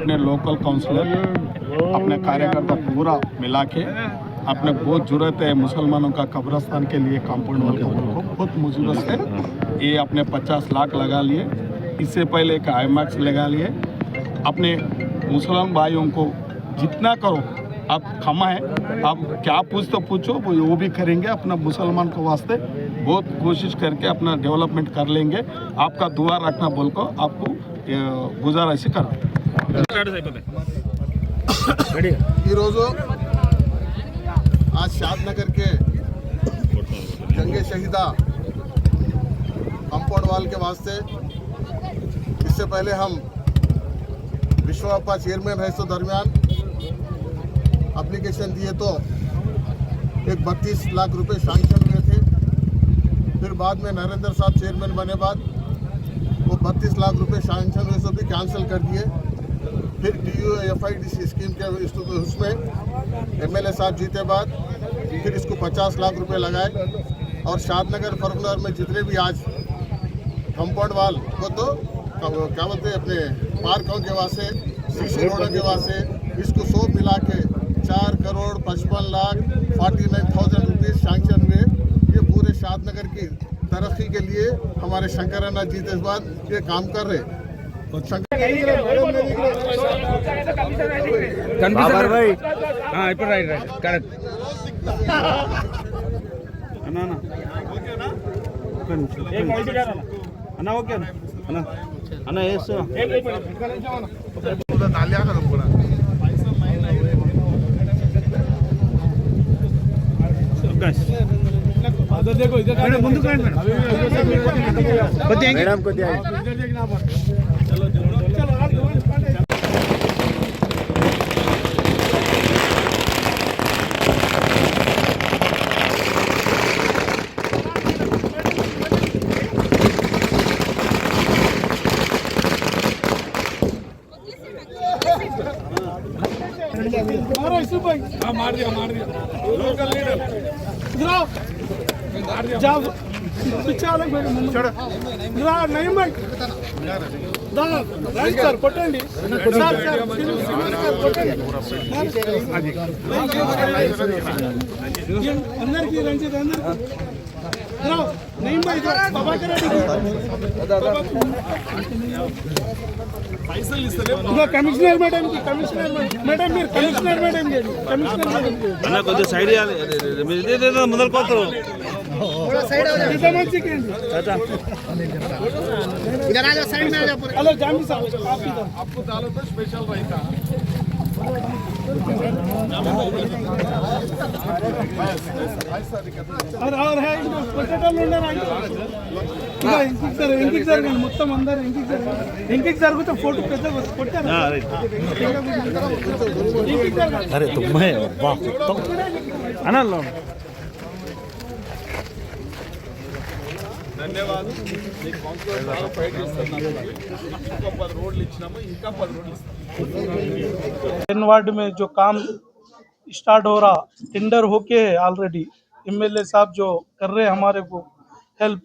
अपने local counsellor अपने कार्यकर्ता पूरा मिला के अपने बहुत ज़रूरत है मुसलमानों का कब्रस्तान के लिए कंपाउंड वॉल को बहुत मुसीबत है। ये अपने 50 लाख लगा लिए, इससे पहले एक आईमैक्स लगा लिए। अपने मुसलमान भाइयों को जितना करो आप क्षमा है, आप क्या पूछो वो भी करेंगे। अपना मुसलमान को वास्ते बहुत कोशिश करके अपना डेवलपमेंट कर लेंगे। आपका दुआ रखना बोल को आपको गुजारिश कर आज शादनगर के जंगे शहीदा कंपाउंड वाल के वास्ते इससे पहले हम विश्वप्पा चेयरमैन रहे दरमियान एप्लीकेशन दिए तो एक 32 लाख रुपए सैंक्शन हुए थे। फिर बाद में नरेंद्र साहब चेयरमैन बने बाद वो 32 लाख रुपए सैंक्शन हुए सो भी कैंसिल कर दिए। फिर DUFIDC स्कीम के उसमें MLA साहब जीते बाद फिर इसको 50 लाख रुपए लगाए और शादनगर फरुखनगर में जितने भी आज कंपाउंड वाल को तो क्या बोलते अपने पार्कों के वास्ते CC रोडों के वास्ते इसको सब मिला के 4,55,49,000 रुपये सैंक्शन हुए। ये पूरे शादनगर की तरक्की के लिए हमारे शंकर अन्ना जीते बाद ये काम कर रहे। देखो इधर ముందుకు రండి మేడం కొద్దిగా चलो मार दिया लोकल लीडर जाओ पीछे वाले नहीं भाई రైట్ సార్ కొట్టండి అందరికి రంజిత్ అందరికి नहीं भाई बाबा పైసలు ఇస్తలే కమిషనర్ మేడం కి కమిషనర్ మేడం మీరు కమిషనర్ మేడం కి కమిషనర్ మేడం అన్న కొద్దిగా సైడ్ ఇయాలి మీరు ఇదే మొదలు పోతారు थोड़ा साइड हो जाओ इधर मत चिकेन चाचा इधर आ जाओ साइड में आ जाओ हेलो जामी साहब आप इधर आपको डालो तो स्पेशल रायता और है इनको पोटैटो लोंडर आएंगे इंकिक सर మొత్తం అందరూ इंकिक सर को तो फोटो कैसे కొట్టారు अरे तुम है वाह అన్న లో ధన్యవాదాలు మీకు కౌన్సిలర్ ఫైట్ చేస్తున్నాము ఇంకా 10 రోడ్లు ఇచ్చినాము ఇంకా 10 రోడ్లు ఇస్తాము वार्ड में जो काम स्टार्ट हो रहा टेंडर होके है ऑलरेडी MLA साहब जो कर रहे हैं हमारे को हेल्प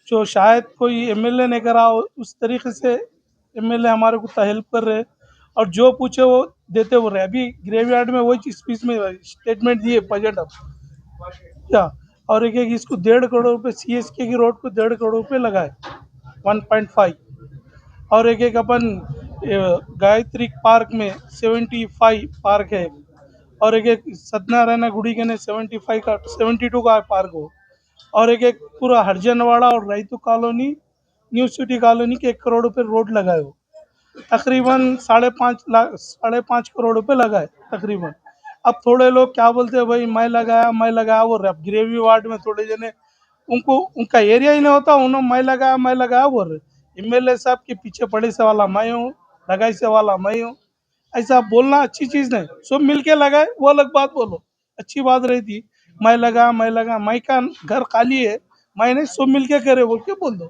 जो शायद कोई MLA ने करा उस तरीके से MLA हमारे को हेल्प कर रहे हैं और जो पूछे वो देते हो रहे। अभी ग्रेवयार्ड में वही स्पीच में स्टेटमेंट दिए बजट अब क्या और एक इसको 1.5 करोड़ रुपये CSK की रोड को 1.5 करोड़ रुपये लगाए 1.5 और एक अपन गायत्री पार्क में 75 पार्क है और एक सत्यनारायण गुड़ी के ने 75 का 72 का पार्क हो और एक पूरा हरजनवाड़ा और रईतू कॉलोनी न्यू सिटी कॉलोनी के 1 करोड़ रुपये रोड लगाए हो। तकरीबन 5.5 करोड़ रुपये लगाए तकरीबन। अब थोड़े लोग क्या बोलते हैं भाई मैं लगाया वो रहे। अब ग्रेवी वार्ड में थोड़े जने उनको उनका एरिया ही नहीं होता उन्होंने मैं लगाया बोल रहे। MLA साहब के पीछे पड़े से वाला मैं हूँ लगाई से वाला मैं हूँ ऐसा बोलना अच्छी चीज़ नहीं। सब मिलके लगाए वो अलग बात बोलो अच्छी बात रही थी। मैं लगा मैं का घर खाली है मैंने सब मिलके करे बोल के बोल दो।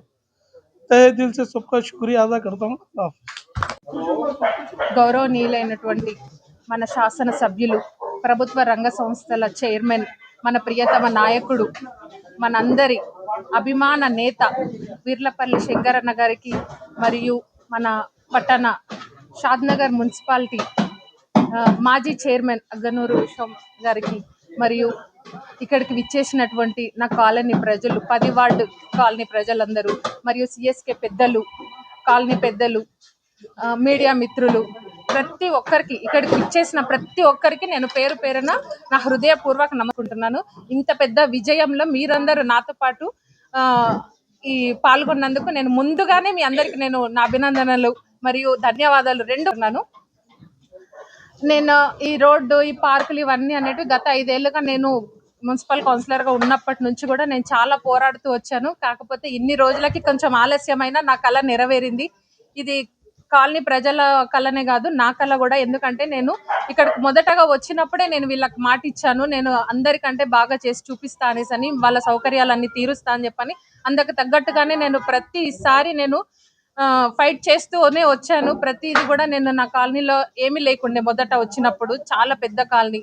तहे दिल से सबका शुक्रिया अदा करता हूँ। గౌరవనీయులైనటువంటి మన శాసన సభ్యులు ప్రభుత్వ రంగ సంస్థల చైర్మన్ మన ప్రియతమ నాయకుడు మనందరి అభిమాన నేత వీర్లపల్లి శంకరన్న గారికి మరియు మన పట్టణ షాద్నగర్ మున్సిపాలిటీ మాజీ చైర్మన్ అగ్గనూరు విశ్వం గారికి మరియు ఇక్కడికి విచ్చేసినటువంటి నా కాలనీ ప్రజలు 10 వార్డు కాలనీ ప్రజలందరూ మరియు సిఎస్కే పెద్దలు కాలనీ పెద్దలు మీడియా మిత్రులు ప్రతి ఒక్కరికి ఇక్కడికి విచ్చేసిన ప్రతి ఒక్కరికి నేను పేరు పేరున నా హృదయపూర్వక నమ్ముకుంటున్నాను. ఇంత పెద్ద విజయంలో మీరందరూ నాతో పాటు ఈ పాల్గొన్నందుకు నేను ముందుగానే మీ అందరికి నేను నా అభినందనలు మరియు ధన్యవాదాలు రెండు ఉన్నాను. నేను ఈ రోడ్డు ఈ పార్కులు ఇవన్నీ అనేటివి గత 5 ఏళ్ళుగా నేను మున్సిపల్ కౌన్సిలర్గా ఉన్నప్పటి నుంచి కూడా నేను చాలా పోరాడుతూ వచ్చాను. కాకపోతే ఇన్ని రోజులకి కొంచెం ఆలస్యమైన నా కళ నెరవేరింది. ఇది కాలనీ ప్రజల కళనే కాదు, నా కళ కూడా. ఎందుకంటే నేను ఇక్కడికి మొదటగా వచ్చినప్పుడే నేను వీళ్ళకి మాట ఇచ్చాను, నేను అందరికంటే బాగా చేసి చూపిస్తా అనేసి, వాళ్ళ సౌకర్యాలన్నీ తీరుస్తా అని చెప్పని. అందుకు తగ్గట్టుగానే నేను ప్రతిసారి నేను ఫైట్ చేస్తూనే వచ్చాను. ప్రతిది కూడా నేను నా కాలనీలో ఏమీ లేకుండే, మొదట వచ్చినప్పుడు చాలా పెద్ద కాలనీ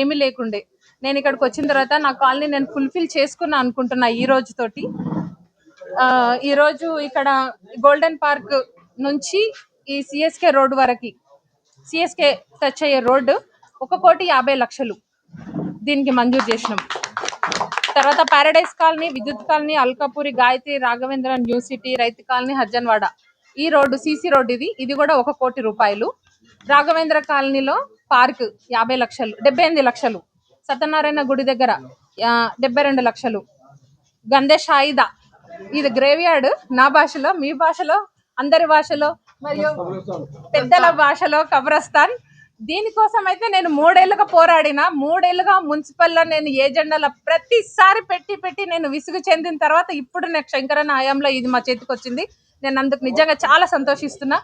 ఏమీ లేకుండే. నేను ఇక్కడికి వచ్చిన తర్వాత నా కాలనీ నేను ఫుల్ఫిల్ చేసుకున్నా అనుకుంటున్నా ఈ రోజుతోటి. ఈరోజు ఇక్కడ గోల్డెన్ పార్క్ నుంచి ఈ సిఎస్కే రోడ్ వరకు, సిఎస్కే టచ్ అయ్యే రోడ్డు 1,50,00,000 దీనికి మంజూరు చేసినాం. తర్వాత పారడైజ్ కాలనీ, విద్యుత్ colony, Alkapuri, Gayatri, Raghavendra, new city, రైతు కాలనీ, హర్జన్వాడ ఈ రోడ్డు సీసీ రోడ్డు ఇది కూడా 1 కోటి రూపాయలు. రాఘవేంద్ర కాలనీలో పార్క్ 50 లక్షలు, 78 లక్షలు. సత్యనారాయణ గుడి దగ్గర 72 లక్షలు. గంధేష్ ఆయిదా ఇది గ్రేవ్యార్డ్, నా భాషలో, మీ భాషలో, అందరి భాషలో మరియు పెద్దల భాషలో కబ్రస్థాన్. దీనికోసం అయితే నేను 3 ఏళ్ళుగా పోరాడిన. 3 ఏళ్ళుగా మున్సిపల్లో నేను ఏజెండాల ప్రతిసారి పెట్టి నేను విసుగు చెందిన తర్వాత ఇప్పుడు నాకు శంకరన్న హయాంలో ఇది మా చేతికి వచ్చింది. నేను అందుకు నిజంగా చాలా సంతోషిస్తున్నా.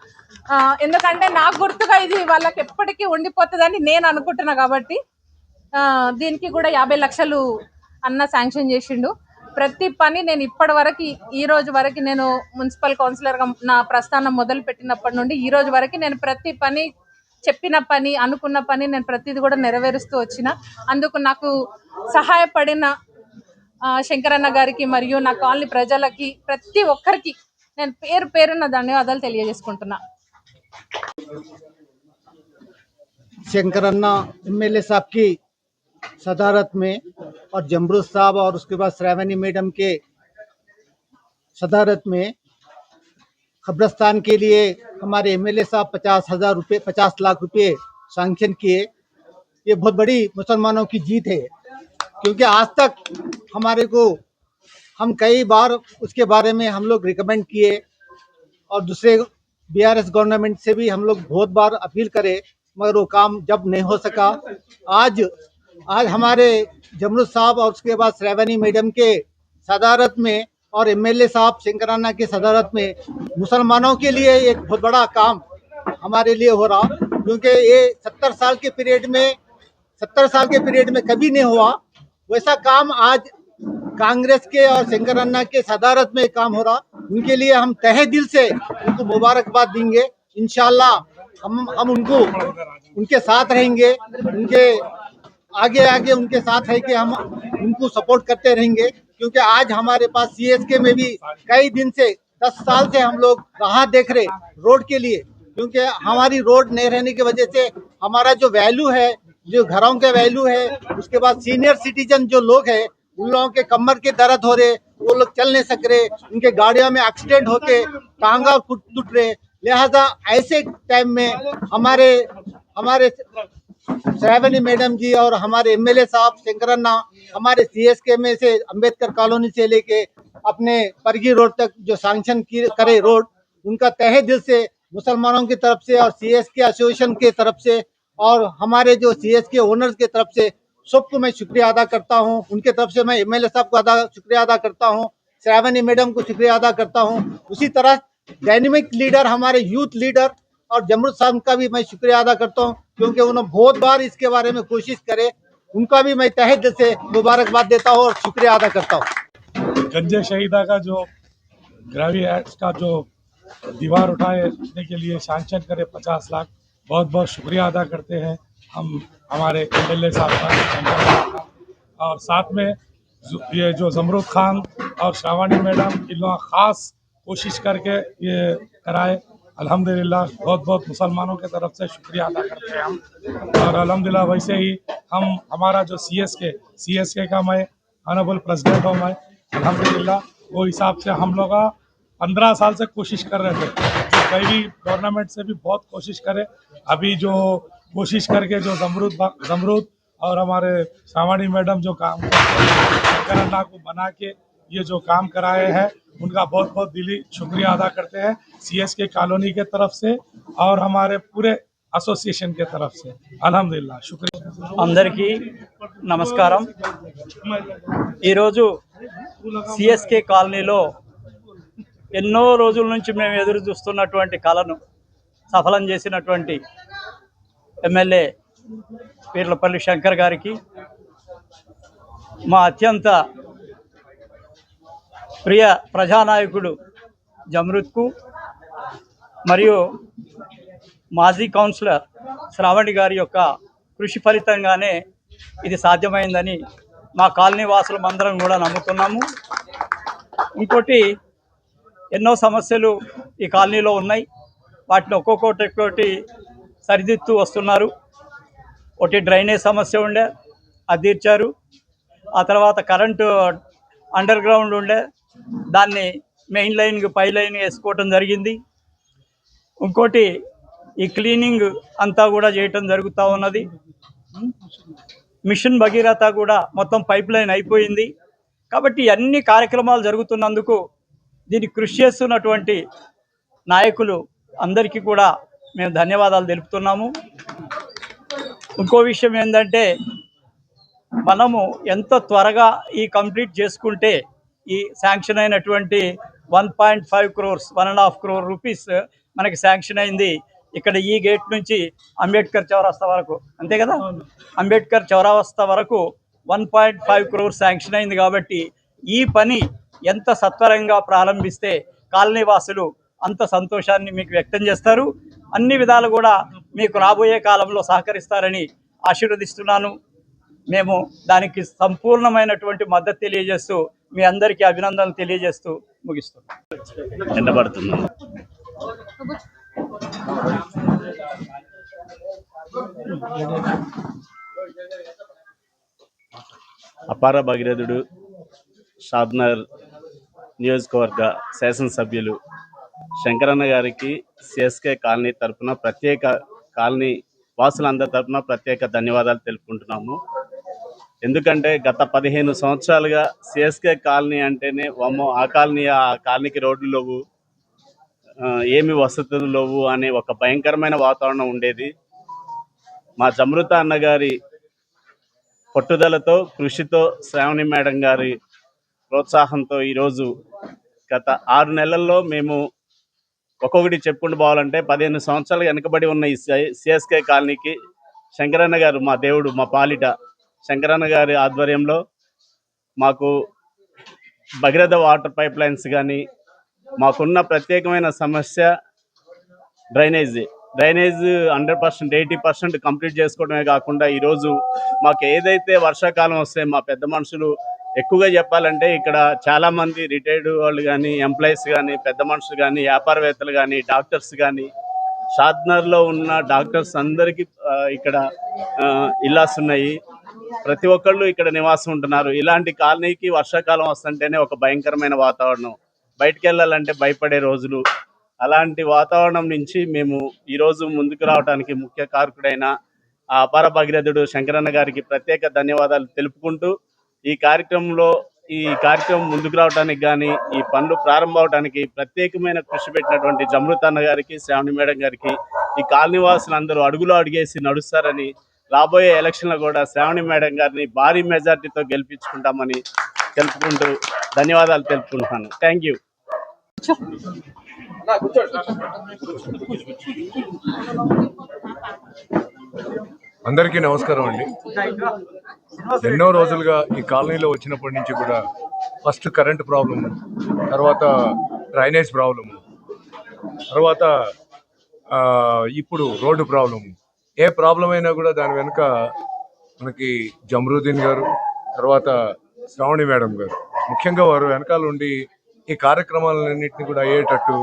ఎందుకంటే నాకు గుర్తుగా ఇది వాళ్ళకి ఎప్పటికీ ఉండిపోతుందని నేను అనుకుంటున్నా. కాబట్టి దీనికి కూడా 50 లక్షలు అన్న శాంక్షన్ చేసిండు. ప్రతి పని నేను ఇప్పటి వరకు, ఈ రోజు వరకు, నేను మున్సిపల్ కౌన్సిలర్గా నా ప్రస్థానం మొదలు పెట్టినప్పటి నుండి ఈ రోజు వరకు నేను ప్రతి పని, చెప్పిన పని, అనుకున్న పని నేను ప్రతిది కూడా నెరవేరుస్తూ వచ్చిన. అందుకు నాకు సహాయపడిన శంకరన్న గారికి మరియు నా కాలనీ ప్రజలకి ప్రతి ఒక్కరికి నేను పేరు పేరున ధన్యవాదాలు తెలియజేసుకుంటున్నా. शंकरन्ना एमएलए साहब की सदारत में और जमरूद साहब और उसके बाद श्रावणी मैडम के सदारत में कब्रस्तान के लिए हमारे एमएलए साहब 50 लाख रुपए सैंक्शन किए। ये बहुत बड़ी मुसलमानों की जीत है, क्योंकि आज तक हमारे को हम कई बार उसके बारे में हम लोग रिकमेंड किए और दूसरे बीआरएस गवर्नमेंट से भी हम लोग बहुत बार अपील करे, मगर वो काम जब नहीं हो सका। आज हमारे जमरूद साहब और उसके बाद श्रावणी मैडम के सदारत में और एमएलए साहब शंकरन्ना की सदारत में मुसलमानों के लिए एक बहुत बड़ा काम हमारे लिए हो रहा, क्योंकि ये 70 साल के पीरियड में कभी नहीं हुआ वैसा काम आज कांग्रेस के और शंकरन्ना के सदारत में काम हो रहा। उनके लिए हम तहे दिल से उनको मुबारकबाद देंगे। इंशाल्लाह हम उनको उनके साथ रहेंगे, उनके आगे उनके साथ है कि हम उनको सपोर्ट करते रहेंगे, क्योंकि आज हमारे पास सीएसके में भी कई दिन से 10 साल से हम लोग राह देख रहे रोड के लिए, क्योंकि हमारी रोड नहीं रहने की वजह से हमारा जो वैल्यू है, जो घरों के वैल्यू है, उसके बाद सीनियर सिटीजन जो लोग हैं उन लोगों के कमर के दर्द हो रहे, वो लोग चल नहीं सक रहे, उनके गाड़ियों में एक्सीडेंट होके टांगा टूट रहे। लिहाजा ऐसे टाइम में हमारे श्रावणी मैडम जी और हमारे एमएलए साहब शंकरन्ना हमारे सीएसके में से अंबेडकर कॉलोनी से लेके अपने परगी रोड तक जो सैंक्शन करे रोड, उनका तहे दिल से मुसलमानों की तरफ से और सीएसके एसोसिएशन की तरफ से और हमारे जो सीएसके ओनर्स की तरफ से सबको मैं शुक्रिया अदा करता हूं। उनके तरफ से मैं एमएलए साहब को शुक्रिया अदा करता हूं, श्रावणी मैडम को शुक्रिया अदा करता हूं। उसी तरह डायनेमिक लीडर हमारे यूथ लीडर और जमरूद साहब का भी मैं शुक्रिया अदा करता हूं, क्योंकि उन्होंने बहुत बार इसके बारे में कोशिश करे। उनका भी मैं तहे दिल से मुबारकबाद देता हूं और शुक्रिया अदा करता हूं। गंजे शहीदा का जो ग्रावी एक्ट का जो दीवार उठाने के लिए सैंक्शन करे 50 लाख, बहुत बहुत शुक्रिया अदा करते हैं हम हमारे एमएलए साहब का, और साथ में ये जो जमरूद खान और श्रावणी मैडम इन लोग खास कोशिश करके ये कराए। अल्हम्दुलिल्लाह बहुत बहुत मुसलमानों की तरफ से शुक्रिया अदा करते हैं हम। और अल्हम्दुलिल्लाह वैसे ही हम हमारा जो CSK का मैं ऑनरेबल प्रेसिडेंट हूँ मैं, अल्हम्दुलिल्लाह वो हिसाब से हम लोग 15 साल से कोशिश कर रहे थे कि कहीं भी गवर्नमेंट से भी बहुत कोशिश करें। अभी जो कोशिश करके जो जमरूद और हमारे सावणी मैडम जो काम करते हैं शंकर अन्ना को बना के ये जो काम कराए हैं उनका बहुत बहुत दिली शुक्रिया अदा करते हैं CSK कॉलोनी के तरफ से और हमारे पूरे एसोसिएशन के तरफ से। अल्हम्दुलिल्लाह शुक्रिया। అందరికీ నమస్కారం। ఈరోజు CSK కాలనీలో ఎన్నో రోజుల నుంచి మేము ఎదురు చూస్తున్నటువంటి కళను సఫలం చేసినటువంటి ఎమ్మెల్యే పీర్లపల్లి శంకర్ గారికి, మా అత్యంత ప్రియ ప్రజానాయకుడు జమరుద్కు మరియు మాజీ కౌన్సిలర్ శ్రావణి గారి యొక్క కృషి ఫలితంగానే ఇది సాధ్యమైందని మా కాలనీ వాసులం అందరం కూడా నమ్ముతున్నాము। ఇంకోటి ఎన్నో సమస్యలు ఈ కాలనీలో ఉన్నాయి, వాటిని ఒక్కొక్కటి సరిదిద్దుతూ వస్తున్నారు। ఒకటి డ్రైనేజ్ సమస్య ఉండే, అది తీర్చారు। ఆ తర్వాత కరెంటు అండర్ గ్రౌండ్ ఉండే, దాన్ని మెయిన్ లైన్కి పై లైన్ వేసుకోవటం జరిగింది। ఇంకోటి ఈ క్లీనింగ్ అంతా కూడా చేయటం జరుగుతూ ఉన్నది। మిషన్ భగీరథ కూడా మొత్తం పైప్ లైన్ అయిపోయింది। కాబట్టి అన్ని కార్యక్రమాలు జరుగుతున్నందుకు దీనికి కృషి చేస్తున్నటువంటి నాయకులు అందరికీ కూడా మేము ధన్యవాదాలు తెలుపుతున్నాము। ఇంకో విషయం ఏంటంటే, మనము ఎంత త్వరగా ఈ కంప్లీట్ చేసుకుంటే ఈ శాంక్షన్ అయినటువంటి 1.5 crores 1.5 crore రూపీస్ మనకి శాంక్షన్ అయింది। ఇక్కడ ఈ గేట్ నుంచి అంబేద్కర్ చౌరస్తా వరకు, అంతే కదా, అంబేద్కర్ చౌరస్తా వరకు 1.5 crores శాంక్షన్ అయింది। కాబట్టి ఈ పని ఎంత సత్వరంగా ప్రారంభిస్తే కాలనీ వాసులు అంత సంతోషాన్ని మీకు వ్యక్తం చేస్తారు। అన్ని విధాలు కూడా మీకు రాబోయే కాలంలో సహకరిస్తారని ఆశీర్వదిస్తున్నాను। మేము దానికి సంపూర్ణమైనటువంటి మద్దతు తెలియజేస్తూ మీ అందరికీ అభినందనలు తెలియజేస్తూ ముగిస్తున్నాం। ఎండబడుతున్నాం। అపార భగీరథుడు షాద్నగర్ నియోజకవర్గ శాసనసభ్యులు శంకరన్న గారికి CSK కాలనీ తరఫున కాలనీ వాసులందరి తరఫున ప్రత్యేక ధన్యవాదాలు తెలుపుకుంటున్నాము। ఎందుకంటే గత 15 సంవత్సరాలుగా CSK కాలనీ అంటేనే వామ్మో ఆ కాలనీకి రోడ్లు లేవు, ఏమి వసతులు లేవు అనే ఒక భయంకరమైన వాతావరణం ఉండేది। మా జమృత అన్నగారి పట్టుదలతో, కృషితో, శ్రావణి మేడం గారి ప్రోత్సాహంతో ఈరోజు గత 6 నెలల్లో మేము ఒక్కొక్కటి చెప్పుకుంటూ పోవాలంటే 15 సంవత్సరాలు వెనకబడి ఉన్న ఈ CSK కాలనీకి శంకరన్న గారు, మా దేవుడు, మా పాలిట శంకరన్న గారి ఆధ్వర్యంలో మాకు భగీరథ వాటర్ పైప్ లైన్స్ కానీ, మాకున్న ప్రత్యేకమైన సమస్య డ్రైనేజ్ 100% 80% కంప్లీట్ చేసుకోవడమే కాకుండా ఈరోజు మాకు ఏదైతే వర్షాకాలం వస్తే మా పెద్ద మనుషులు ఎక్కువగా చెప్పాలంటే ఇక్కడ చాలామంది రిటైర్డ్ వాళ్ళు కానీ, ఎంప్లాయీస్ కానీ, పెద్ద మనుషులు కానీ, వ్యాపారవేత్తలు కానీ, డాక్టర్స్ కానీ, షాద్నగర్లో ఉన్న డాక్టర్స్ అందరికీ ఇక్కడ ఇల్లాస్ ఉన్నాయి। ప్రతి ఒక్కళ్ళు ఇక్కడ నివాసం ఉంటున్నారు। ఇలాంటి కాలనీకి వర్షాకాలం వస్తుంటేనే ఒక భయంకరమైన వాతావరణం, బయటికి వెళ్ళాలంటే భయపడే రోజులు। అలాంటి వాతావరణం నుంచి మేము ఈరోజు ముందుకు రావడానికి ముఖ్య కారకుడైన ఆ అపార భగీరథుడు శంకరన్న గారికి ప్రత్యేక ధన్యవాదాలు తెలుపుకుంటూ, ఈ కార్యక్రమం ముందుకు రావడానికి కానీ, ఈ పనులు ప్రారంభం అవడానికి ప్రత్యేకమైన కృషి పెట్టినటువంటి జమృత అన్న గారికి, శ్రావణి మేడం గారికి, ఈ కాలనీ వాసులు అందరూ అడుగులో అడిగేసి నడుస్తారని, రాబోయే ఎలక్షన్లో కూడా శ్రావణి మేడం గారిని భారీ మెజార్టీతో గెలిపించుకుంటామని తెలుపుకుంటూ ధన్యవాదాలు తెలుపుకుంటున్నాను। Thank you. అందరికీ నమస్కారం అండి। ఎన్నో రోజులుగా ఈ కాలనీలో వచ్చినప్పటి నుంచి కూడా ఫస్ట్ కరెంట్ ప్రాబ్లము, తర్వాత డ్రైనేజ్ ప్రాబ్లము, తర్వాత ఇప్పుడు రోడ్డు ప్రాబ్లము। ఏ ప్రాబ్లం అయినా కూడా దాని వెనుక మనకి జమరుద్దీన్ గారు, తర్వాత శ్రావణి మేడం గారు ముఖ్యంగా వారు వెనకాల ఉండి ఈ కార్యక్రమాలన్నింటినీ కూడా అయ్యేటట్టు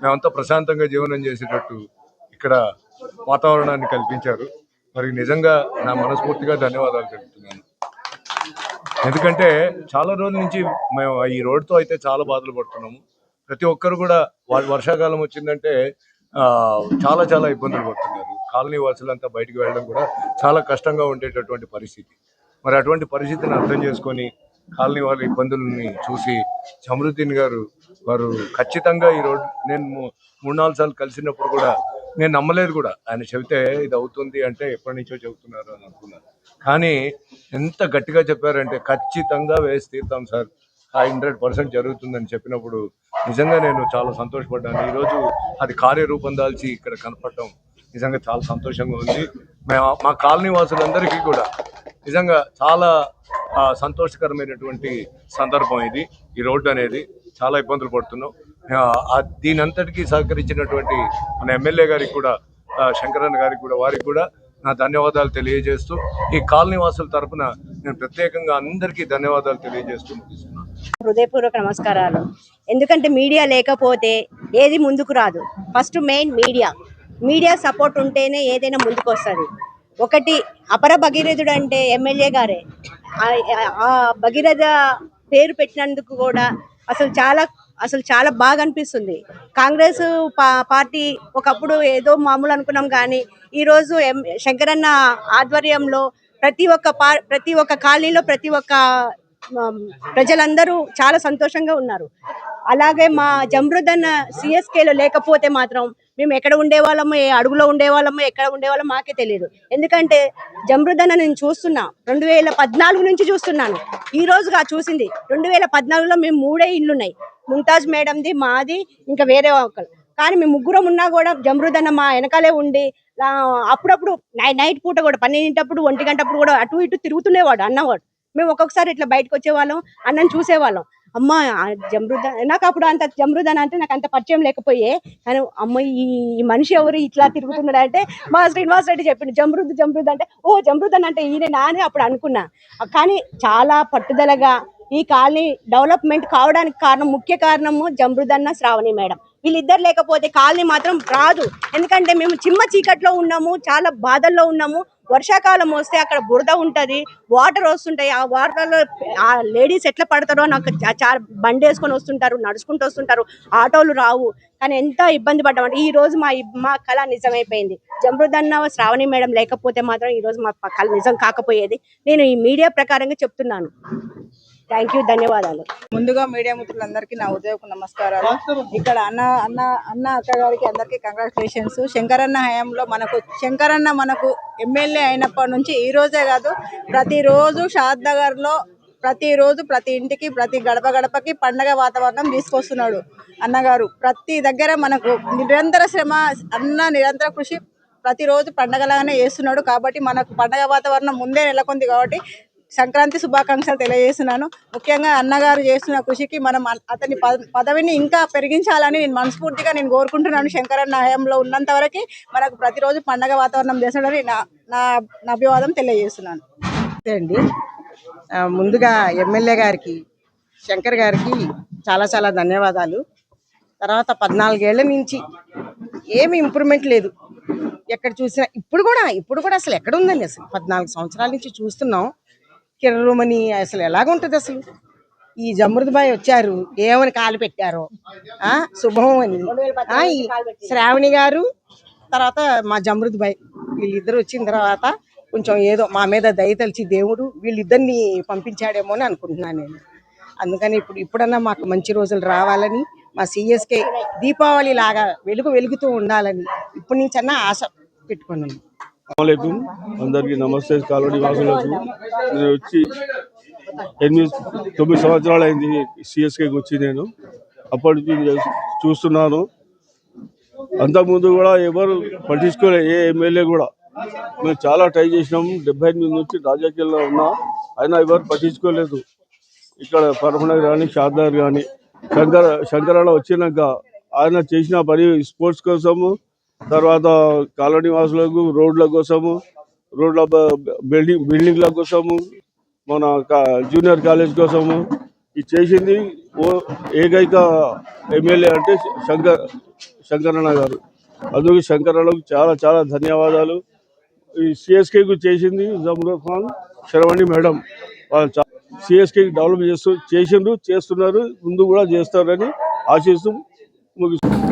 మేమంతా ప్రశాంతంగా జీవనం చేసేటట్టు ఇక్కడ వాతావరణాన్ని కల్పించారు. మరి నిజంగా నా మనస్ఫూర్తిగా ధన్యవాదాలు తెలుపుతున్నాను. ఎందుకంటే చాలా రోజుల నుంచి మేము ఈ రోడ్డుతో అయితే చాలా బాధలు పడుతున్నాము. ప్రతి ఒక్కరు కూడా వర్షాకాలం వచ్చిందంటే చాలా చాలా ఇబ్బందులు పడుతున్నారు. కాలనీ వాసులంతా బయటికి వెళ్ళడం కూడా చాలా కష్టంగా ఉండేటటువంటి పరిస్థితి. మరి అటువంటి పరిస్థితిని అర్థం చేసుకొని కాలనీ వాళ్ళ ఇబ్బందులని చూసి జమరుద్దీన్ గారు వారు ఖచ్చితంగా ఈ రోడ్డు, నేను 3-4 సార్లు కలిసినప్పుడు కూడా నేను నమ్మలేదు కూడా. ఆయన చెబితే ఇది అవుతుంది అంటే ఎప్పటి నుంచో చెబుతున్నారు అని అనుకున్నాను. కానీ ఎంత గట్టిగా చెప్పారంటే ఖచ్చితంగా వేసి తీరుతాం సార్, 100% జరుగుతుందని చెప్పినప్పుడు నిజంగా నేను చాలా సంతోషపడ్డాను. ఈరోజు అది కార్యరూపం దాల్చి ఇక్కడ కనపడటం నిజంగా చాలా సంతోషంగా ఉంది. మా కాలనీ వాసులందరికీ కూడా నిజంగా చాలా సంతోషకరమైనటువంటి సందర్భం ఇది. ఈ రోడ్డు అనేది చాలా ఇబ్బందులు పడుతున్నాం. దీని అంతటికీ సహకరించినటువంటి మన ఎమ్మెల్యే గారికి కూడా, శంకరన్న గారికి కూడా, వారికి కూడా నా ధన్యవాదాలు తెలియజేస్తూ, ఈ కాలనీ వాసుల తరఫున నేను ప్రత్యేకంగా అందరికీ ధన్యవాదాలు తెలియజేస్తూ ముగిస్తున్నాను. హృదయపూర్వక నమస్కారాలు. ఎందుకంటే మీడియా లేకపోతే ఏది ముందుకు రాదు. ఫస్ట్ మెయిన్ మీడియా సపోర్ట్ ఉంటేనే ఏదైనా ముందుకు వస్తుంది. ఒకటి అపర భగీరథుడు అంటే ఎమ్మెల్యే గారే. ఆ భగీరథ పేరు పెట్టినందుకు కూడా అసలు చాలా బాగా అనిపిస్తుంది. కాంగ్రెస్ పార్టీ ఒకప్పుడు ఏదో మామూలు అనుకున్నాం, కానీ ఈరోజు శంకరన్న ఆధ్వర్యంలో ప్రతి ఒక్క కాలనీలో ప్రతి ఒక్క ప్రజలందరూ చాలా సంతోషంగా ఉన్నారు. అలాగే మా జమరుద్దన్న సిఎస్కేలో లేకపోతే మాత్రం మేము ఎక్కడ ఉండేవాళ్ళమో, ఏ అడుగులో ఉండేవాళ్ళమో, ఎక్కడ ఉండేవాళ్ళమో మాకే తెలియదు. ఎందుకంటే జమరుద్దన్న నేను చూస్తున్నా, 2014 నుంచి చూస్తున్నాను. ఈ రోజుగా చూసింది 2014లో మేము 3 ఇళ్ళు ఉన్నాయి. ముంతాజ్ మేడంది, మాది, ఇంకా వేరే ఒకరు. కానీ మేము ముగ్గురం ఉన్నా కూడా జమరుద్దన్న మా వెనకాలే ఉండి అప్పుడప్పుడు నైట్ పూట కూడా 12 1 గంటప్పుడు కూడా అటు ఇటు తిరుగుతుండేవాడు అన్నవాడు. మేము ఒక్కొక్కసారి ఇట్లా బయటకు వచ్చేవాళ్ళం, అన్నని చూసేవాళ్ళం. అమ్మ జమరుద్దన్న, నాకు అప్పుడు అంత జమరుద్దన్న అంటే నాకు అంత పరిచయం లేకపోయే, కానీ అమ్మ ఈ మనిషి ఎవరు ఇట్లా తిరుగుతున్నాడు అంటే మా శ్రీనివాస్ రెడ్డి చెప్పిండు జమరుద్ అంటే, ఓ జమరుద్దన్న అంటే ఈయన అని అప్పుడు అనుకున్నా. కానీ చాలా పట్టుదలగా ఈ కాలనీ డెవలప్మెంట్ కావడానికి ముఖ్య కారణము జమరుద్దన్న, శ్రావణి మేడం. వీళ్ళిద్దరు లేకపోతే కాలనీ మాత్రం రాదు. ఎందుకంటే మేము చిమ్మ చీకట్లో ఉన్నాము, చాలా బాధల్లో ఉన్నాము. వర్షాకాలం వస్తే అక్కడ బురద ఉంటుంది, వాటర్ వస్తుంటాయి. ఆ వాటర్లో ఆ లేడీస్ ఎట్లా పడతారో, నాకు చాలా బండి వేసుకొని వస్తుంటారు, నడుచుకుంటూ వస్తుంటారు, ఆటోలు రావు. కానీ ఎంత ఇబ్బంది పడ్డామంటే ఈ రోజు మా కళ నిజమైపోయింది. జమరుద్దన్న, శ్రావణి మేడం లేకపోతే మాత్రం ఈ రోజు మా కళ నిజం కాకపోయేది. నేను ఈ మీడియా ప్రకారంగా చెప్తున్నాను. థ్యాంక్ యూ, ధన్యవాదాలు. ముందుగా మీడియా మిత్రులందరికీ నా ఉదయపు నమస్కారాలు. ఇక్కడ అన్న అక్క గారికి అందరికీ కంగ్రాచులేషన్స్. శంకరన్న హయాంలో శంకరన్న మనకు ఎమ్మెల్యే అయినప్పటి నుంచి ఈ రోజే కాదు, ప్రతిరోజు షాద్ నగర్లో ప్రతిరోజు ప్రతి ఇంటికి ప్రతి గడపకి పండగ వాతావరణం తీసుకొస్తున్నాడు అన్నగారు. ప్రతి దగ్గర మనకు నిరంతర శ్రమ, నిరంతర కృషి, ప్రతిరోజు పండగలాగానే చేస్తున్నాడు. కాబట్టి మనకు పండగ వాతావరణం ముందే నెలకొంది. కాబట్టి సంక్రాంతి శుభాకాంక్షలు తెలియజేస్తున్నాను. ముఖ్యంగా అన్నగారు చేస్తున్న కృషికి మనం అతని పదవిని ఇంకా పెరిగించాలని నేను మనస్ఫూర్తిగా కోరుకుంటున్నాను. శంకరన్న హయాంలో ఉన్నంత వరకు మనకు ప్రతిరోజు పండగ వాతావరణం చేస్తున్నాడని నా అభివాదం తెలియజేస్తున్నాను. అంతే అండి. ముందుగా ఎమ్మెల్యే గారికి, శంకర్ గారికి చాలా ధన్యవాదాలు. తర్వాత 14 ఏళ్ల నుంచి ఏమి ఇంప్రూవ్మెంట్ లేదు. ఎక్కడ చూసినా ఇప్పుడు కూడా అసలు ఎక్కడ ఉందండి? అసలు 14 సంవత్సరాల నుంచి చూస్తున్నాం. కిర్రమని అసలు ఎలాగుంటుంది అసలు? ఈ జమరుద్ బాయ్ వచ్చారు, ఏమని కాలు పెట్టారో, శుభం అని శ్రావణి గారు, తర్వాత మా జమరుద్ బాయ్, వీళ్ళిద్దరు వచ్చిన తర్వాత కొంచెం ఏదో మా మీద దయ తలిచి దేవుడు వీళ్ళిద్దరిని పంపించాడేమో అని అనుకుంటున్నాను నేను. అందుకని ఇప్పుడన్నా మాకు మంచి రోజులు రావాలని, మా సిఎస్కే దీపావళి లాగా వెలుగుతూ ఉండాలని ఇప్పటి నుంచి అన్నా ఆశ పెట్టుకున్నాను. అందరికీ నమస్తే. కాలనీ వాసులకు నేను వచ్చి 8-9 సంవత్సరాలు అయింది సిఎస్కేకి వచ్చి. నేను అప్పటి నుంచి చూస్తున్నాను. అంతకుముందు కూడా ఎవరు పట్టించుకోలే, ఏ ఎమ్మెల్యే కూడా. మేము చాలా ట్రై చేసినాము, 78 నుంచి రాజకీయాల్లో ఉన్నా, అయినా ఎవరు పట్టించుకోలేదు. ఇక్కడ పరమనగర్ కానీ, షాద్నగర్ కానీ, శంకరన్న వచ్చినాక ఆయన చేసిన పని స్పోర్ట్స్ కోసము, తర్వాత కాలనీ వాసులకు రోడ్ల కోసము, రోడ్ల బిల్డింగ్ల కోసము, మన జూనియర్ కాలేజ్ కోసము ఇది చేసింది ఏకైక ఎమ్మెల్యే అంటే శంకరన్న గారు. అందుకు శంకరన్నకు చాలా చాలా ధన్యవాదాలు. ఈ సిఎస్కేకు చేసింది జమ్రూర్ ఖాన్ శరవణి మేడం. వాళ్ళు సిఎస్కేకి డెవలప్ చేసిండ్రు, చేస్తున్నారు, ముందు కూడా చేస్తారని ఆశిస్తూ ముగిస్తున్నారు.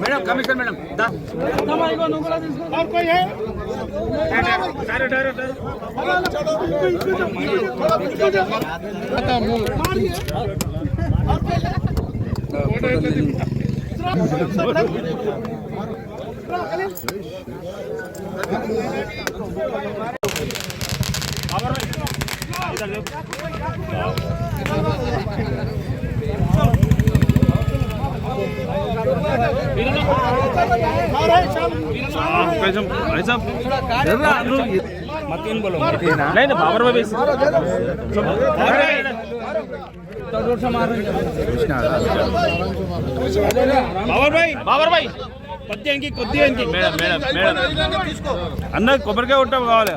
మేడం కమిషన్ మేడం బాబర్ భాయ్ కొద్దిగా కొద్దిగా మేడం మేడం మేడం అన్న కొబ్బరికాయ ఉంటాం కావాలి.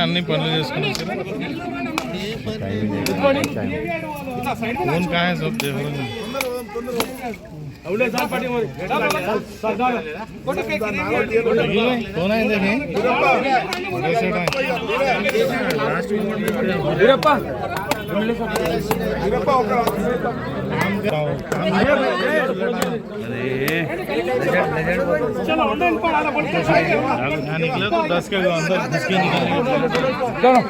అన్ని పనులు చేసుకుని फोन कहाँ है सब देखो फोन है निकले तो 10 के अंदर 10 के निकलने